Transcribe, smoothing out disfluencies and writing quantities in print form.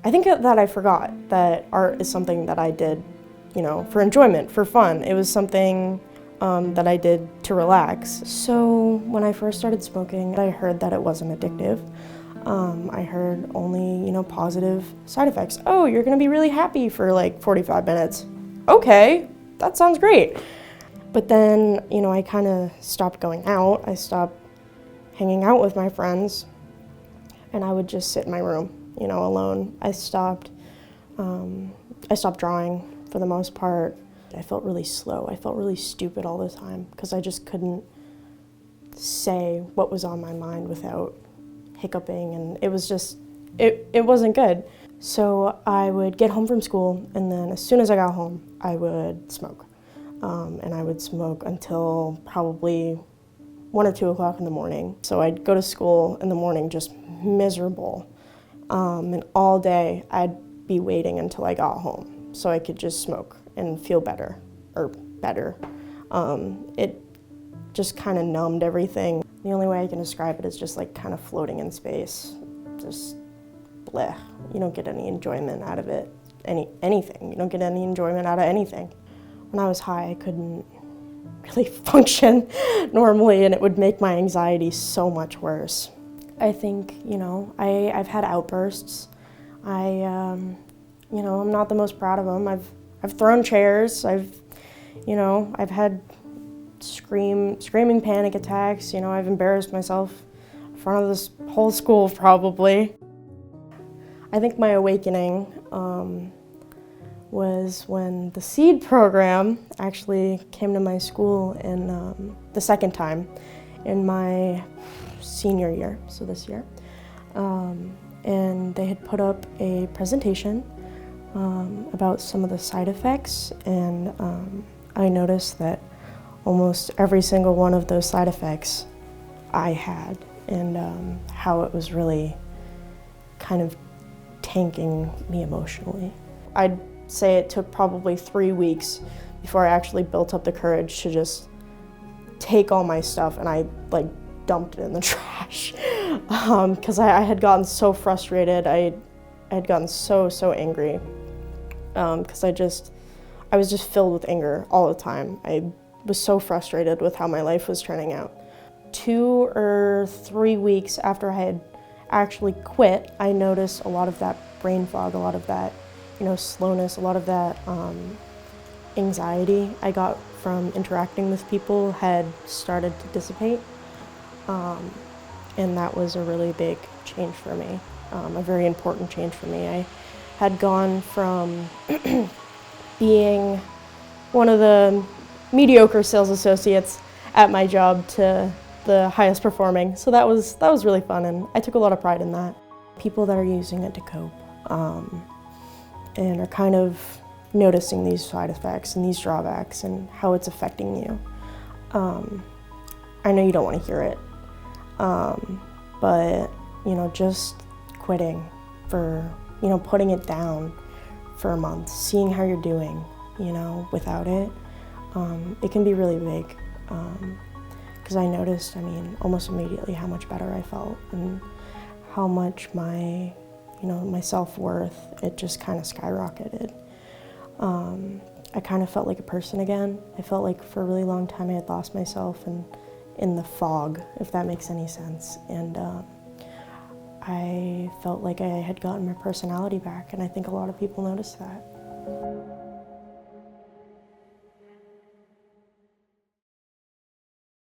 I think that I forgot that art is something that I did, for enjoyment, for fun. It was something that I did to relax. So when I first started smoking, I heard that it wasn't addictive. I heard only, positive side effects. Oh, you're gonna be really happy for like 45 minutes. Okay, that sounds great. But then, I kind of stopped going out. I stopped hanging out with my friends, and I would just sit in my room, alone. I stopped drawing for the most part. I felt really slow. I felt really stupid all the time because I just couldn't say what was on my mind without hiccuping, and it was just, it wasn't good. So I would get home from school, and then as soon as I got home, I would smoke. And I would smoke until probably 1 or 2 o'clock in the morning. So I'd go to school in the morning just miserable. And all day I'd be waiting until I got home so I could just smoke and feel better, or better. It just kind of numbed everything. The only way I can describe it is just like kind of floating in space. Just bleh. You don't get any enjoyment out of it, anything. You don't get any enjoyment out of anything. When I was high, I couldn't really function normally, and it would make my anxiety so much worse. I think, I've had outbursts. I'm not the most proud of them. I've thrown chairs. I've had screaming panic attacks. I've embarrassed myself in front of this whole school probably. I think my awakening was when the SEED program actually came to my school in the second time in my senior year, so this year. And they had put up a presentation about some of the side effects, and I noticed that almost every single one of those side effects I had, and how it was really kind of tanking me emotionally. I'd say it took probably 3 weeks before I actually built up the courage to just take all my stuff, and I dumped it in the trash because I had gotten so frustrated. I had gotten so angry because I was just filled with anger all the time. I was so frustrated with how my life was turning out. 2 or 3 weeks after I had actually quit, I noticed a lot of that brain fog, a lot of that slowness, a lot of that anxiety I got from interacting with people had started to dissipate. And that was a really big change for me, a very important change for me. I had gone from being one of the mediocre sales associates at my job to the highest performing. So that was really fun, and I took a lot of pride in that. People that are using it to cope and are kind of noticing these side effects and these drawbacks and how it's affecting you. I know you don't want to hear it, but just quitting for, putting it down for a month, seeing how you're doing, without it, it can be really big. Because I noticed, almost immediately how much better I felt and how much my self-worth, it just kind of skyrocketed. I kind of felt like a person again. I felt like for a really long time I had lost myself in the fog, if that makes any sense. And I felt like I had gotten my personality back, and I think a lot of people noticed that.